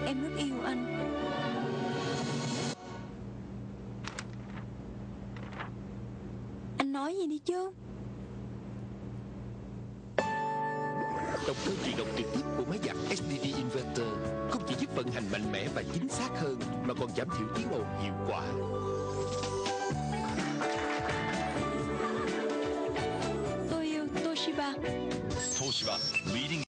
Em rất yêu anh. Anh nói gì đi chứ? Động cơ truyền động trực tiếp của máy giặt SDD Inverter không chỉ giúp vận hành mạnh mẽ và chính xác hơn, mà còn giảm thiểu tiếng ồn hiệu quả. Tôi yêu Toshiba. Toshiba, leading